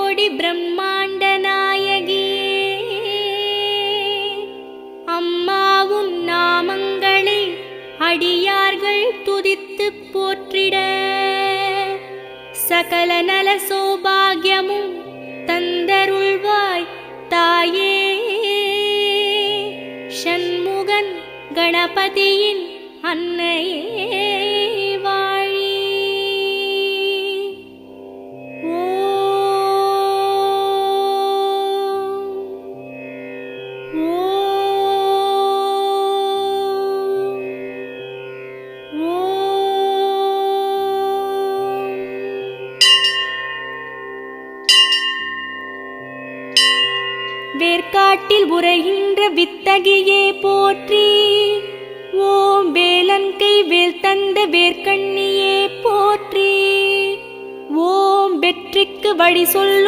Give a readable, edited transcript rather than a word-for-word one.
கோடி பிரம்மாண்ட நாயகியே, அம்மா உன் நாமங்களை அடியார்கள் துதித்துப் போற்றிட சகல நல சௌபாகியமும் தந்தருள்வாய் தாயே. ஷண்முகன் கணபதியின் அன்னையே வாழி. வேர்க்காட்டில் உரைகின்ற வித்தகியே போற்றி. ஓம் வேலன்கை வேல் தந்த வேர்க்கண்ணியே போற்றி. ஓம் வெற்றிக்கு வழி சொல்லும்